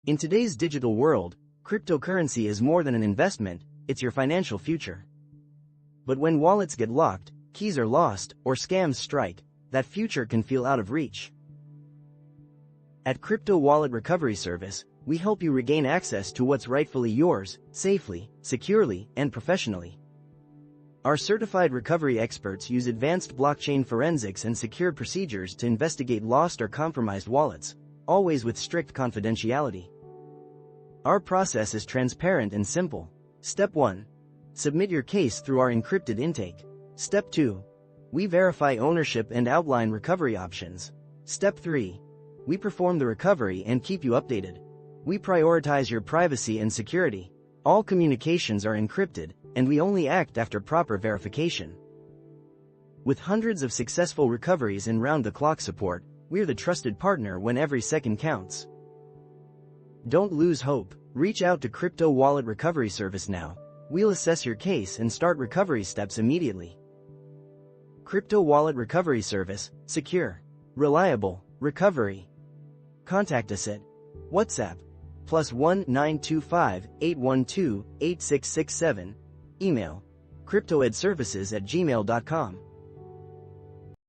In today's digital world, cryptocurrency is more than an investment, it's your financial future. But when wallets get locked, keys are lost, or scams strike, that future can feel out of reach. At Crypto Wallet Recovery Service, we help you regain access to what's rightfully yours, safely, securely, and professionally. Our certified recovery experts use advanced blockchain forensics and secure procedures to investigate lost or compromised wallets, always with strict confidentiality. Our process is transparent and simple. Step 1. Submit your case through our encrypted intake. Step 2. We verify ownership and outline recovery options. Step 3. We perform the recovery and keep you updated. We prioritize your privacy and security. All communications are encrypted, and we only act after proper verification. With hundreds of successful recoveries and round-the-clock support, we're the trusted partner when every second counts. Don't lose hope. Reach out to Crypto Wallet Recovery Service now. We'll assess your case and start recovery steps immediately. Crypto Wallet Recovery Service, secure, reliable, recovery. Contact us at WhatsApp +1 925 812 8667, email cryptoedservices@gmail.com.